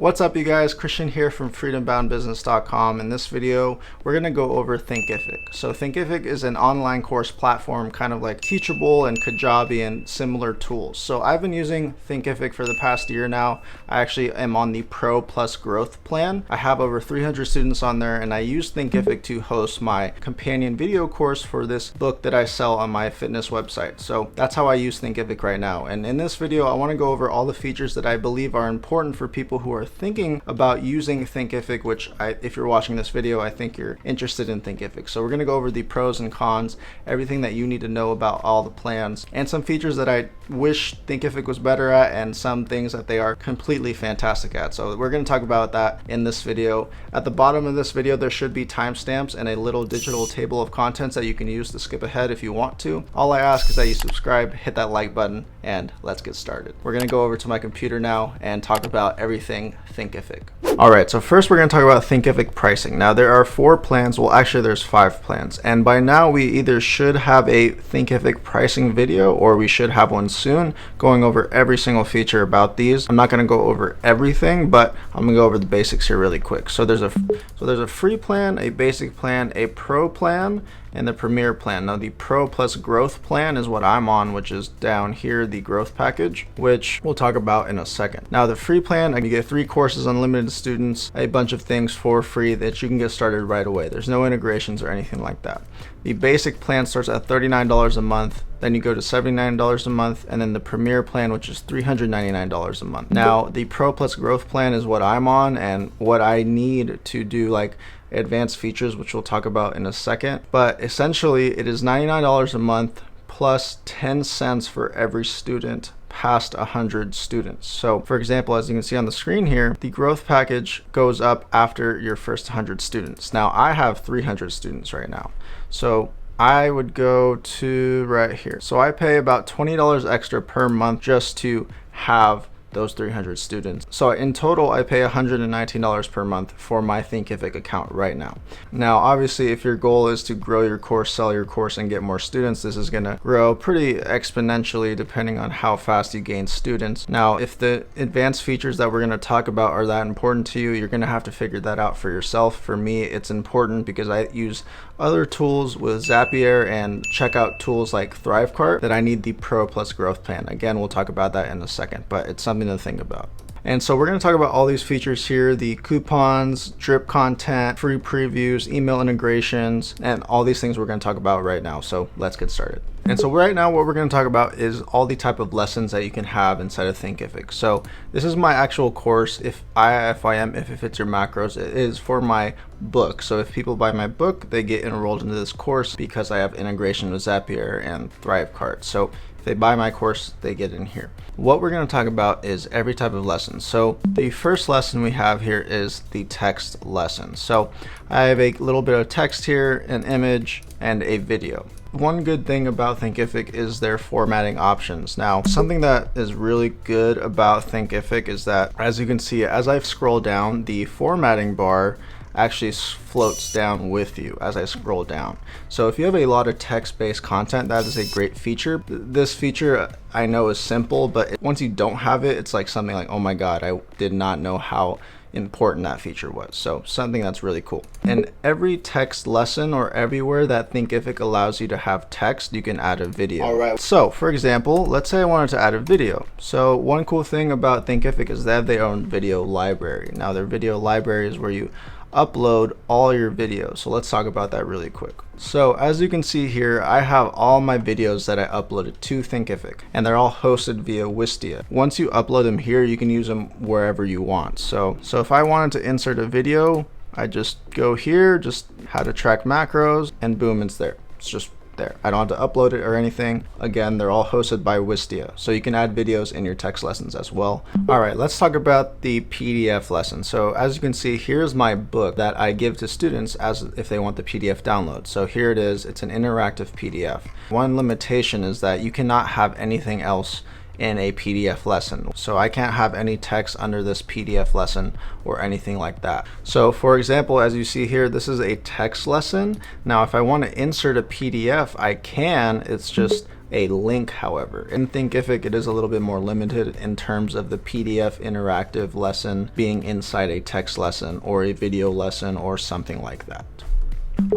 What's up, you guys? Christian here from freedomboundbusiness.com. In this video, we're going to go over Thinkific. So Thinkific is an online course platform, kind of like Teachable and Kajabi and similar tools. So I've been using Thinkific for the past year now. I actually am on the Pro+Growth Plan. I have over 300 students on there, and I use Thinkific to host my companion video course for this book that I sell on my fitness website. So that's how I use Thinkific right now. And in this video, I want to go over all the features that I believe are important for people who are thinking about using Thinkific, which if you're watching this video, I think you're interested in Thinkific. So we're going to go over the pros and cons, everything that you need to know about all the plans, and some features that I wish Thinkific was better at, and some things that they are completely fantastic at. So we're going to talk about that in this video. At the bottom of this video, there should be timestamps and a little digital table of contents that you can use to skip ahead if you want to. All I ask is that you subscribe, hit that like button, and let's get started. We're going to go over to my computer now and talk about everything Thinkific. Alright, so first we're going to talk about Thinkific pricing. Now there are 4 plans, well actually there's 5 plans, and by now we either should have a Thinkific pricing video or we should have one soon going over every single feature about these. I'm not going to go over everything, but I'm going to go over the basics here really quick. So there's a free plan, a basic plan, a pro plan, and the premier plan. Now the Pro+Growth Plan is what I'm on, which is down here, the growth package, which we'll talk about in a second. Now the free plan, you get 3 courses, unlimited students, a bunch of things for free that you can get started right away. There's no integrations or anything like that. The basic plan starts at $39 a month, then you go to $79 a month, and then the premier plan, which is $399 a month. Now the Pro+Growth Plan is what I'm on and what I need to do like advanced features, which we'll talk about in a second. But essentially it is $99 a month plus 10 cents for every student past 100 students. So for example, as you can see on the screen here, the growth package goes up after your first 100 students. Now I have 300 students right now, so I would go to right here. So I pay about $20 extra per month just to have those 300 students. So in total, I pay $119 per month for my Thinkific account right now. Now, obviously, if your goal is to grow your course, sell your course, and get more students, this is gonna grow pretty exponentially depending on how fast you gain students. Now, if the advanced features that we're gonna talk about are that important to you, you're gonna have to figure that out for yourself. For me, it's important because I use other tools with Zapier and checkout tools like Thrivecart that I need the Pro+Growth Plan. Again, we'll talk about that in a second, but it's something to think about. And so we're going to talk about all these features here, the coupons, drip content, free previews, email integrations, and all these things we're going to talk about right now. So let's get started. And so right now what we're going to talk about is all the type of lessons that you can have inside of Thinkific. So this is my actual course. If it fits your macros, it is for my book. So if people buy my book, they get enrolled into this course because I have integration with Zapier and Thrivecart. So if they buy my course, they get in here. What we're going to talk about is every type of lesson. So the first lesson we have here is the text lesson. So I have a little bit of text here, an image, and a video. One good thing about Thinkific is their formatting options. Now, something that is really good about Thinkific is that, as you can see, as I scroll down, the formatting bar actually floats down with you as I scroll down. So if you have a lot of text-based content, that is a great feature. This feature I know is simple, but once you don't have it, it's like something like, oh my God, I did not know how important that feature was. So something that's really cool. In every text lesson or everywhere that Thinkific allows you to have text, you can add a video. All right. So for example, let's say I wanted to add a video. So one cool thing about Thinkific is they have their own video library. Now their video library is where you upload all your videos. So let's talk about that really quick. So as you can see here, I have all my videos that I uploaded to Thinkific, and they're all hosted via Wistia. Once you upload them here, you can use them wherever you want. So if I wanted to insert a video, I just go here, just how to track macros, and boom, it's there. It's just there. I don't have to upload it or anything. Again, they're all hosted by Wistia, so you can add videos in your text lessons as well. All right, let's talk about the PDF lesson. So as you can see, here's my book that I give to students as if they want the PDF download. So here it is. It's an interactive PDF. One limitation is that you cannot have anything else in a PDF lesson. So I can't have any text under this PDF lesson or anything like that. So for example, as you see here, this is a text lesson. Now if I want to insert a PDF, I can. It's just a link. However, in Thinkific, it is a little bit more limited in terms of the PDF interactive lesson being inside a text lesson or a video lesson or something like that.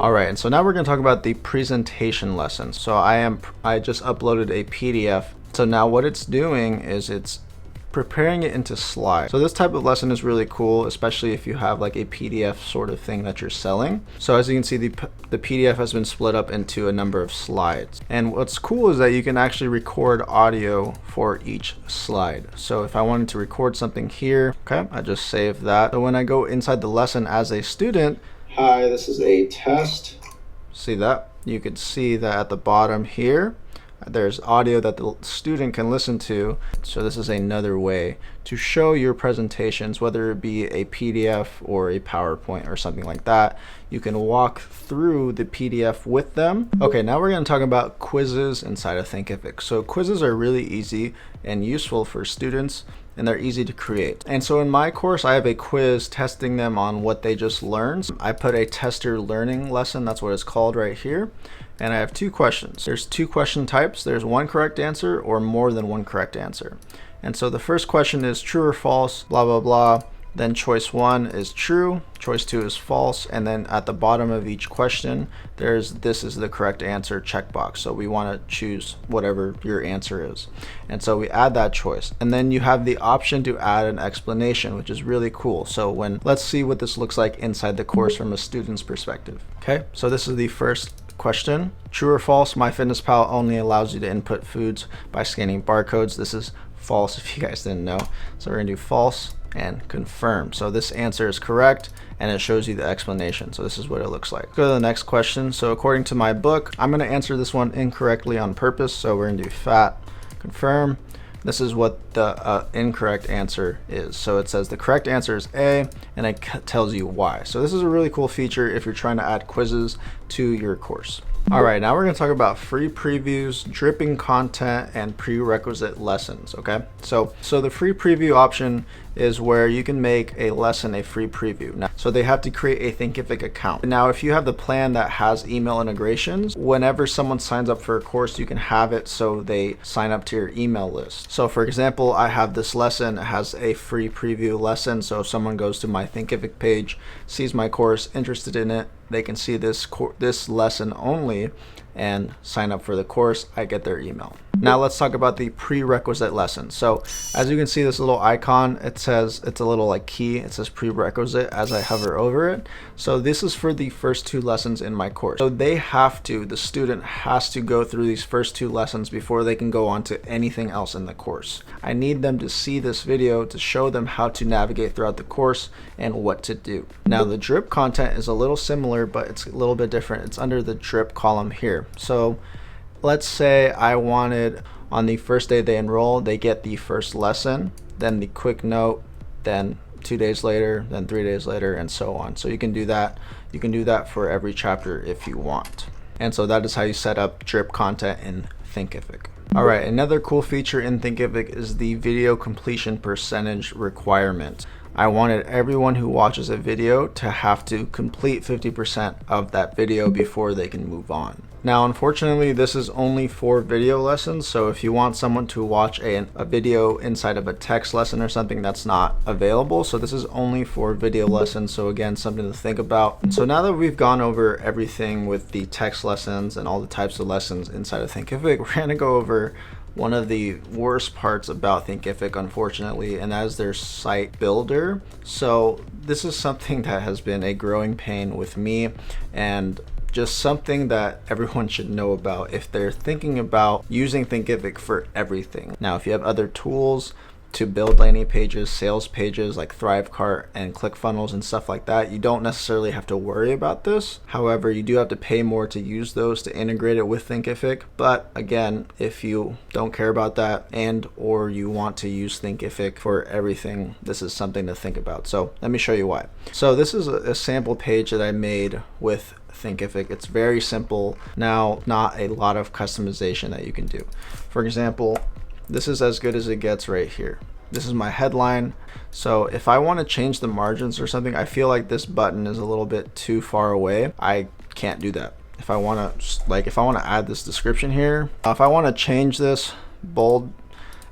All right, and so now we're going to talk about the presentation lesson. So I just uploaded a PDF. So now what it's doing is it's preparing it into slides. So this type of lesson is really cool, especially if you have like a PDF sort of thing that you're selling. So as you can see, the PDF has been split up into a number of slides. And what's cool is that you can actually record audio for each slide. So if I wanted to record something here, okay, I just save that. So when I go inside the lesson as a student, hi, this is a test. See that? You could see that at the bottom here, there's audio that the student can listen to. So this is another way to show your presentations, whether it be a PDF or a PowerPoint or something like that. You can walk through the PDF with them. Okay, now we're going to talk about quizzes inside of Thinkific. So quizzes are really easy and useful for students, and they're easy to create. And so in my course, I have a quiz testing them on what they just learned. I put a tester learning lesson, that's what it's called right here. And I have two questions. There's two question types. There's one correct answer or more than one correct answer. And so the first question is true or false, blah, blah, blah. Then choice 1 is true, choice 2 is false, and then at the bottom of each question, there's this is the correct answer checkbox. So we want to choose whatever your answer is. And so we add that choice. And then you have the option to add an explanation, which is really cool. So let's see what this looks like inside the course from a student's perspective. Okay, so this is the first question. True or false, MyFitnessPal only allows you to input foods by scanning barcodes. This is false if you guys didn't know. So we're gonna do false and confirm. So this answer is correct and it shows you the explanation. So this is what it looks like. Go to the next question. So according to my book, I'm gonna answer this one incorrectly on purpose. So we're gonna do fat, confirm. This is what the incorrect answer is. So it says the correct answer is A, and it tells you why. So this is a really cool feature if you're trying to add quizzes to your course. All right, now we're gonna talk about free previews, dripping content, and prerequisite lessons, okay? So the free preview option is where you can make a lesson a free preview. Now, so they have to create a Thinkific account. Now, if you have the plan that has email integrations, whenever someone signs up for a course, you can have it so they sign up to your email list. So for example, I have this lesson, it has a free preview lesson. So if someone goes to my Thinkific page, sees my course, interested in it, they can see this lesson only and sign up for the course. I get their email. Now let's talk about the prerequisite lesson. So as you can see, this little icon, it says, it's a little like key, it says prerequisite as I hover over it. So this is for the first 2 lessons in my course. So the student has to go through these first 2 lessons before they can go on to anything else in the course. I need them to see this video to show them how to navigate throughout the course and what to do. Now the drip content is a little similar, but it's a little bit different. It's under the drip column here. So let's say I wanted on the first day they enroll, they get the first lesson, then the quick note, then 2 days later, then 3 days later, and so on. So you can do that. You can do that for every chapter if you want. And so that is how you set up drip content in Thinkific. All right, another cool feature in Thinkific is the video completion percentage requirement. I wanted everyone who watches a video to have to complete 50% of that video before they can move on. Now, unfortunately, this is only for video lessons. So if you want someone to watch a video inside of a text lesson or something, that's not available. So this is only for video lessons. So again, something to think about. So now that we've gone over everything with the text lessons and all the types of lessons inside of Thinkific, we're gonna go over one of the worst parts about Thinkific, unfortunately, and that is their site builder. So this is something that has been a growing pain with me and just something that everyone should know about if they're thinking about using Thinkific for everything. Now, if you have other tools to build landing pages, sales pages like Thrivecart and ClickFunnels and stuff like that, you don't necessarily have to worry about this. However, you do have to pay more to use those to integrate it with Thinkific. But again, if you don't care about that and or you want to use Thinkific for everything, this is something to think about. So let me show you why. So this is a sample page that I made with Thinkific. It's very simple. Now, not a lot of customization that you can do. For example, this is as good as it gets right here. This is my headline. So if I want to change the margins or something, I feel like this button is a little bit too far away. I can't do that. if I want to add this description here, if I want to change this bold,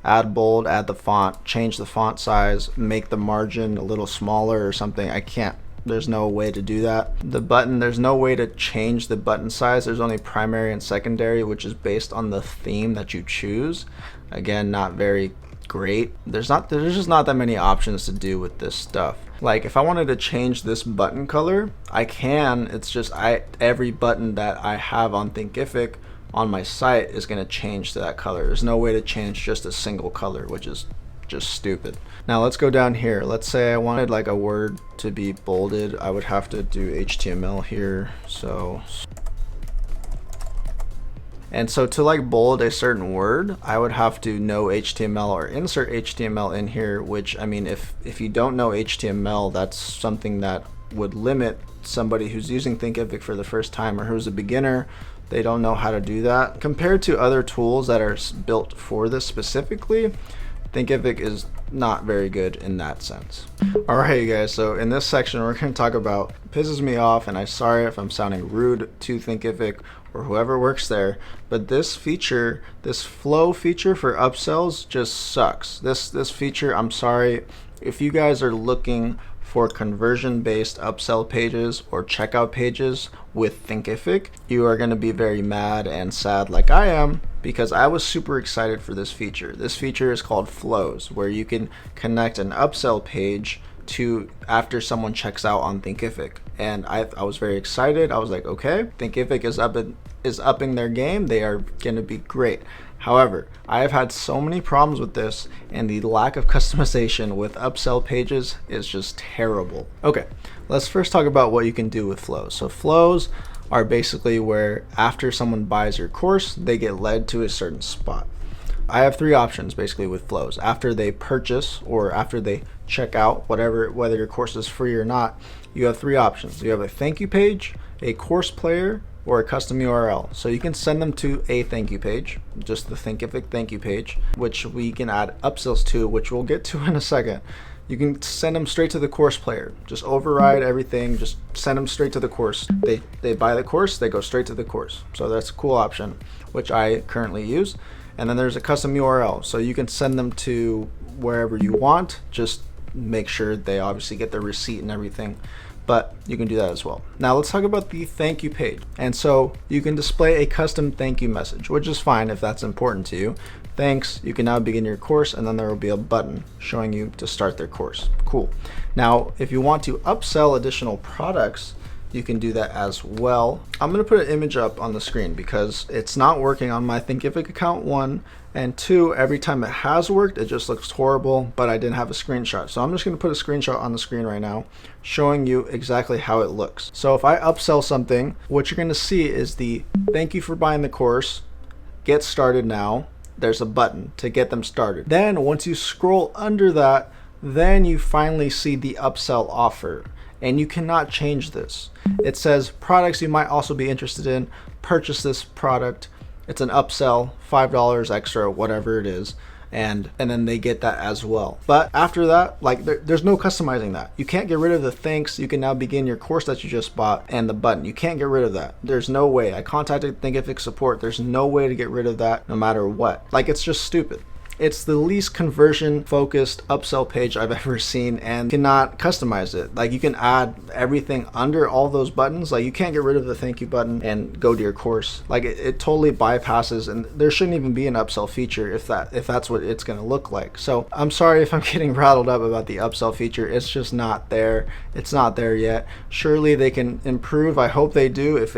add the font, change the font size, make the margin a little smaller or something, I can't. There's no way to do that. The button, there's no way to change the button size. There's only primary and secondary, which is based on the theme that you choose. Again, not very great. There's just not that many options to do with this stuff. Like if I wanted to change this button color, I can. It's just every button that I have on Thinkific on my site is going to change to that color. There's no way to change just a single color, which is just stupid. Now let's go down here. Let's say I wanted like a word to be bolded. I would have to do HTML here. So to like bold a certain word, I would have to know HTML or insert HTML in here, which, I mean, if you don't know HTML, that's something that would limit somebody who's using Thinkific for the first time or who's a beginner. They don't know how to do that. Compared to other tools that are built for this specifically, Thinkific is not very good in that sense. Alright you guys, so in this section we're going to talk about, pisses me off, and I'm sorry if I'm sounding rude to Thinkific or whoever works there, but this feature, this flow feature for upsells just sucks. This feature, I'm sorry, if you guys are looking for conversion-based upsell pages or checkout pages with Thinkific, you are going to be very mad and sad like I am, because I was super excited for this feature. This feature is called flows, where you can connect an upsell page to after someone checks out on Thinkific, and I was very excited. I was like, okay, Thinkific is upping their game. They are going to be great. However, I have had so many problems with this, and the lack of customization with upsell pages is just terrible. Okay, let's first talk about what you can do with flows. So flows are basically where after someone buys your course, they get led to a certain spot. I have three options basically with flows. After they purchase or after they check out, whether your course is free or not, you have three options. You have a thank you page, a course player, or a custom URL. So you can send them to a thank you page, just the Thinkific thank you page, which we can add upsells to, which we'll get to in a second. You can send them straight to the course player. Just override everything, just send them straight to the course. They buy the course, they go straight to the course. So that's a cool option, which I currently use. And then there's a custom URL. So you can send them to wherever you want, just make sure they obviously get their receipt and everything. But you can do that as well. Now let's talk about the thank you page. And so you can display a custom thank you message, which is fine if that's important to you. Thanks, you can now begin your course, and then there will be a button showing you to start their course. Cool. Now, if you want to upsell additional products, you can do that as well. I'm gonna put an image up on the screen because it's not working on my Thinkific account, 1, and 2, every time it has worked, it just looks horrible, but I didn't have a screenshot. So I'm just gonna put a screenshot on the screen right now, showing you exactly how it looks. So if I upsell something, what you're gonna see is the thank you for buying the course, get started now. There's a button to get them started. Then once you scroll under that, then you finally see the upsell offer. And you cannot change this. It says products you might also be interested in, purchase this product. It's an upsell, $5 extra, whatever it is. And then they get that as well. But after that, like there's no customizing that. You can't get rid of the thanks. You can now begin your course that you just bought and the button. You can't get rid of that. There's no way. I contacted Thinkific Support. There's no way to get rid of that no matter what. Like, it's just stupid. It's the least conversion focused upsell page I've ever seen, and cannot customize it. Like, you can add everything under all those buttons. Like, you can't get rid of the thank you button and go to your course. Like, it totally bypasses, and there shouldn't even be an upsell feature if that's what it's going to look like. So I'm sorry if I'm getting rattled up about the upsell feature. It's just not there. It's not there yet. Surely they can improve. I hope they do. If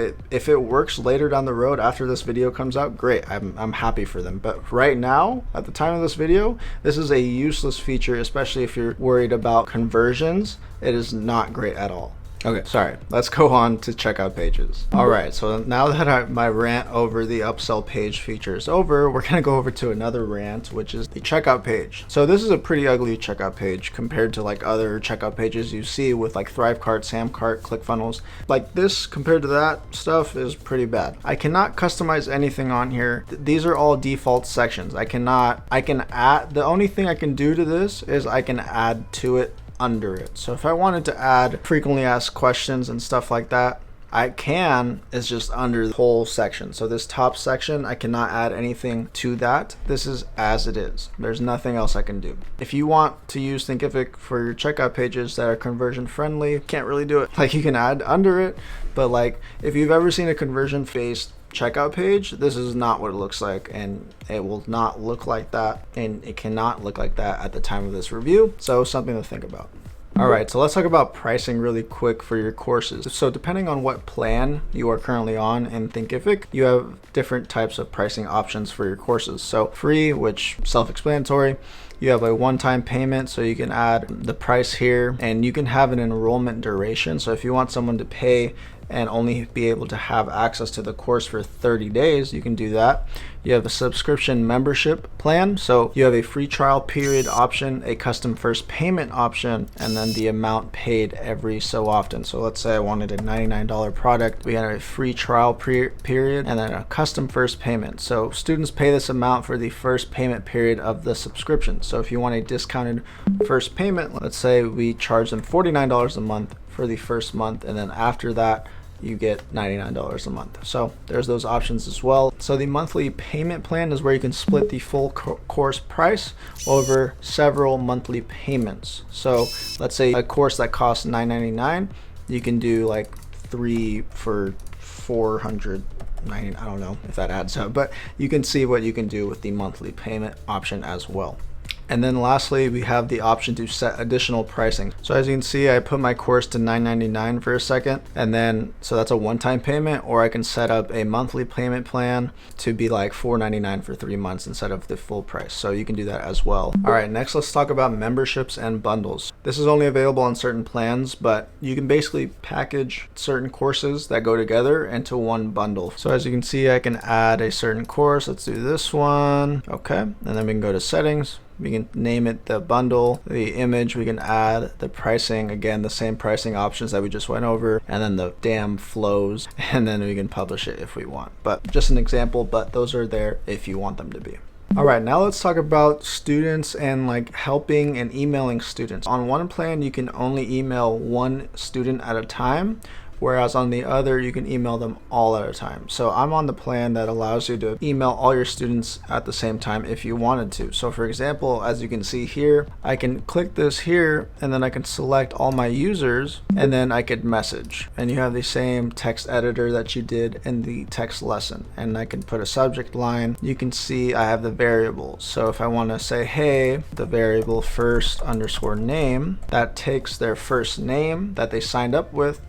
it works later down the road after this video comes out, great. I'm happy for them. But right now, at the time of this video, this is a useless feature, especially if you're worried about conversions. It is not great at all. Okay, sorry, let's go on to checkout pages. All right, so now that my rant over the upsell page feature is over, we're gonna go over to another rant, which is the checkout page. So this is a pretty ugly checkout page compared to like other checkout pages you see with like Thrivecart, Samcart, ClickFunnels. Like, this compared to that stuff is pretty bad. I cannot customize anything on here. These are all default sections. I can add, the only thing I can do to this is I can add to it under it. So if I wanted to add frequently asked questions and stuff like that, I can is just under the whole section. So this top section, I cannot add anything to that. This is as it is. There's nothing else I can do. If you want to use Thinkific for your checkout pages that are conversion friendly, can't really do it. Like, you can add under it, but like if you've ever seen a conversion based checkout page, this is not what it looks like, and it will not look like that, and it cannot look like that at the time of this review. So something to think about. All right, so let's talk about pricing really quick for your courses. So depending on what plan you are currently on in Thinkific, you have different types of pricing options for your courses. So free, which self-explanatory. You have a one-time payment, so you can add the price here, and you can have an enrollment duration. So if you want someone to pay and only be able to have access to the course for 30 days, you can do that. You have a subscription membership plan, so you have a free trial period option, a custom first payment option, and then the amount paid every so often. So let's say I wanted a $99 product, we had a free trial period and then a custom first payment. So students pay this amount for the first payment period of the subscription. So if you want a discounted first payment, let's say we charge them $49 a month for the first month, and then after that you get $99 a month. So there's those options as well. So the monthly payment plan is where you can split the full course price over several monthly payments. So let's say a course that costs $9.99, you can do like 3 for $490. I don't know if that adds up, but you can see what you can do with the monthly payment option as well. And then lastly, we have the option to set additional pricing. So as you can see, I put my course to $9.99 for a second, and then so that's a one-time payment, or I can set up a monthly payment plan to be like $4.99 for 3 months instead of the full price. So you can do that as well. All right, next let's talk about memberships and bundles. This is only available on certain plans, but you can basically package certain courses that go together into one bundle. So as you can see, I can add a certain course. Let's do this one. Okay, and then we can go to settings. We can name it the bundle, the image, we can add the pricing, again, the same pricing options that we just went over, and then the damn flows, and then we can publish it if we want. But just an example, but those are there if you want them to be. All right, now let's talk about students and like helping and emailing students. On one plan, you can only email one student at a time, whereas on the other, you can email them all at a time. So I'm on the plan that allows you to email all your students at the same time if you wanted to. So for example, as you can see here, I can click this here, and then I can select all my users, and then I could message. And you have the same text editor that you did in the text lesson. And I can put a subject line. You can see I have the variables. So if I want to say, hey, the variable first underscore name, that takes their first name that they signed up with,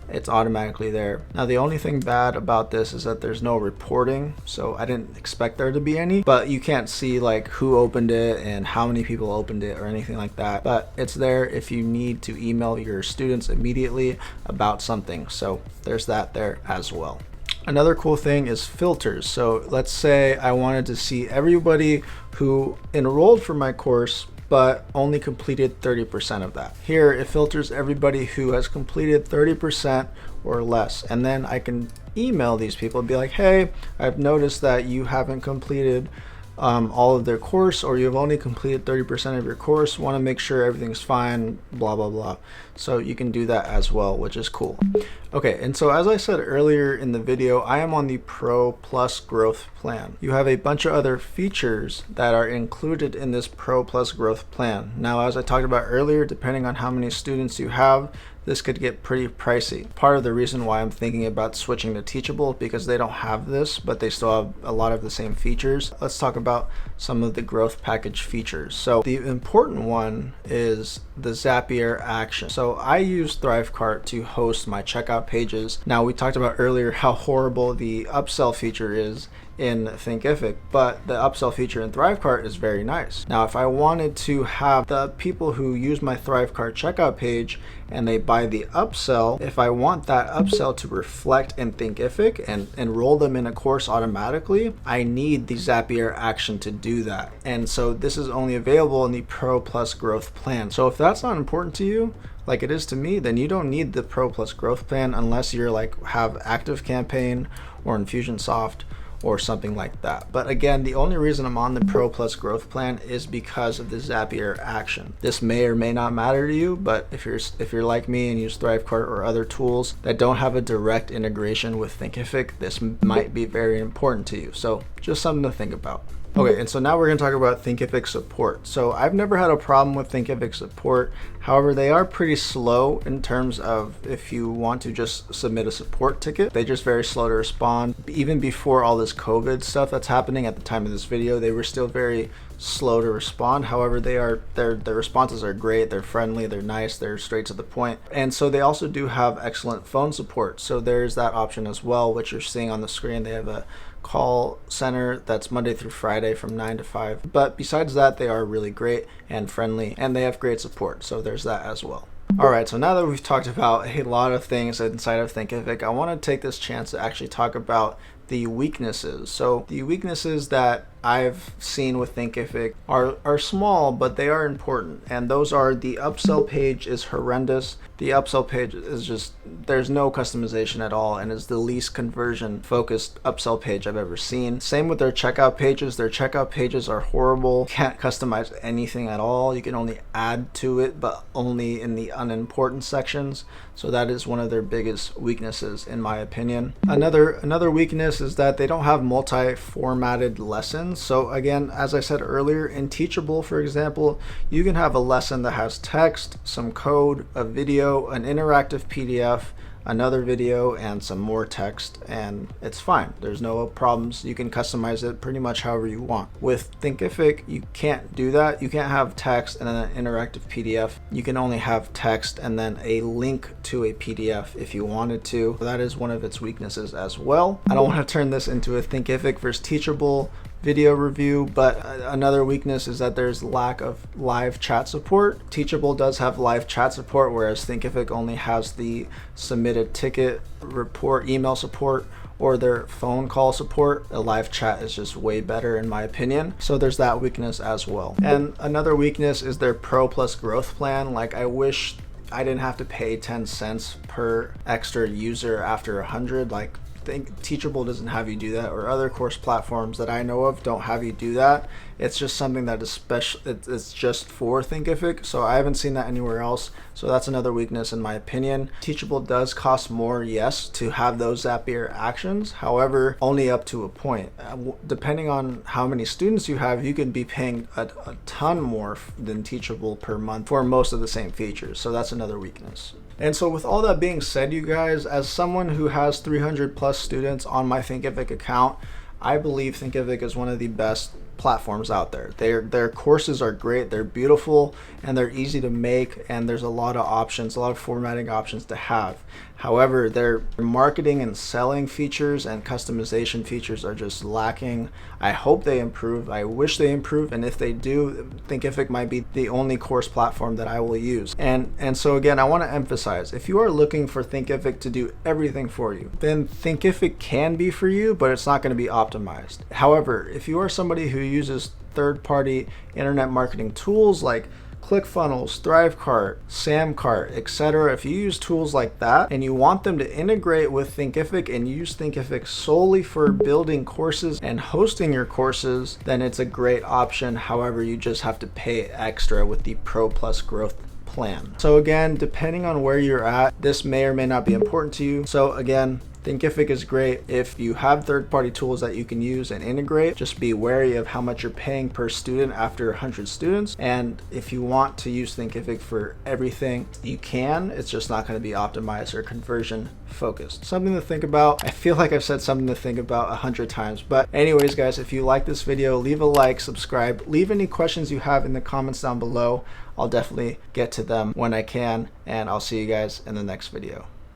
it's automatically there. Now the only thing bad about this is that there's no reporting, so I didn't expect there to be any, but you can't see like who opened it and how many people opened it or anything like that. But it's there if you need to email your students immediately about something, so there's that there as well. Another cool thing is filters. So let's say I wanted to see everybody who enrolled for my course but only completed 30% of that. Here it filters everybody who has completed 30% or less, and then I can email these people and be like, hey, I've noticed that you haven't completed all of their course, or you've only completed 30% of your course, want to make sure everything's fine, blah blah blah. So you can do that as well, which is cool. Okay, and so as I said earlier in the video, I am on the Pro+Growth Plan. You have a bunch of other features that are included in this Pro+Growth Plan. Now, as I talked about earlier, depending on how many students you have, this could get pretty pricey. Part of the reason why I'm thinking about switching to Teachable, because they don't have this, but they still have a lot of the same features. Let's talk about some of the growth package features. So the important one is the Zapier action. So I use ThriveCart to host my checkout pages. Now, we talked about earlier how horrible the upsell feature is in Thinkific, but the upsell feature in ThriveCart is very nice. Now, if I wanted to have the people who use my ThriveCart checkout page and they buy the upsell, if I want that upsell to reflect in Thinkific and enroll them in a course automatically, I need the Zapier action to do that. And so this is only available in the Pro+Growth Plan. So if that's not important to you, like it is to me, then you don't need the Pro+Growth Plan unless you're like have ActiveCampaign or Infusionsoft or something like that. But again, the only reason I'm on the Pro+ Growth Plan is because of the Zapier action. This may or may not matter to you, but if you're like me and use Thrivecart or other tools that don't have a direct integration with Thinkific, this might be very important to you. So just something to think about. Okay, and so now we're going to talk about Thinkific Support. So I've never had a problem with Thinkific Support. However, they are pretty slow in terms of if you want to just submit a support ticket. They're just very slow to respond. Even before all this COVID stuff that's happening at the time of this video, they were still very slow to respond. However, their responses are great. They're friendly, they're nice, they're straight to the point. And so they also do have excellent phone support. So there's that option as well, which you're seeing on the screen. They have a call center that's Monday through Friday from 9 to 5. But besides that, they are really great and friendly, and they have great support. So there's that as well. All right, so now that we've talked about a lot of things inside of Thinkific, I want to take this chance to actually talk about the weaknesses. So the weaknesses that I've seen with Thinkific are small, but they are important. And those are: the upsell page is horrendous. The upsell page is just, there's no customization at all, and is the least conversion focused upsell page I've ever seen. Same with their checkout pages. Their checkout pages are horrible. Can't customize anything at all. You can only add to it, but only in the unimportant sections. So that is one of their biggest weaknesses, in my opinion. Another weakness is that they don't have multi-formatted lessons. So again, as I said earlier, in Teachable, for example, you can have a lesson that has text, some code, a video, an interactive PDF, another video, and some more text, and it's fine. There's no problems. You can customize it pretty much however you want. With Thinkific, you can't do that. You can't have text and then an interactive PDF. You can only have text and then a link to a PDF if you wanted to. That is one of its weaknesses as well. I don't want to turn this into a Thinkific versus Teachable video review, but another weakness is that there's lack of live chat support. Teachable does have live chat support, whereas Thinkific only has the submitted ticket report email support or their phone call support. The live chat is just way better in my opinion. So there's that weakness as well. And another weakness is their Pro+ Growth Plan. Like, I wish I didn't have to pay 10 cents per extra user after 100. Like, Teachable doesn't have you do that, or other course platforms that I know of don't have you do that. It's just something that is special. It's just for Thinkific, so I haven't seen that anywhere else. So that's another weakness in my opinion. Teachable does cost more, yes, to have those Zapier actions. However, only up to a point. Depending on how many students you have, you can be paying a ton more than Teachable per month for most of the same features. So that's another weakness. And so with all that being said, you guys, as someone who has 300 plus students on my Thinkific account, I believe Thinkific is one of the best platforms out there. Their courses are great, they're beautiful, and they're easy to make, and there's a lot of options, a lot of formatting options to have. However, their marketing and selling features and customization features are just lacking. I hope they improve. I wish they improve, and if they do, Thinkific might be the only course platform that I will use. And so again, I want to emphasize, if you are looking for Thinkific to do everything for you, then Thinkific can be for you, but it's not going to be optimized. However, if you are somebody who uses third-party internet marketing tools like ClickFunnels, Thrivecart, Samcart, etc. If you use tools like that and you want them to integrate with Thinkific and use Thinkific solely for building courses and hosting your courses, then it's a great option. However, you just have to pay extra with the Pro+ Growth Plan. So again, depending on where you're at, this may or may not be important to you. So again, Thinkific is great if you have third-party tools that you can use and integrate. Just be wary of how much you're paying per student after 100 students. And if you want to use Thinkific for everything, you can. It's just not going to be optimized or conversion focused. Something to think about. I feel like I've said something to think about 100 times. But anyways, guys, if you like this video, leave a like, subscribe, leave any questions you have in the comments down below. I'll definitely get to them when I can, and I'll see you guys in the next video.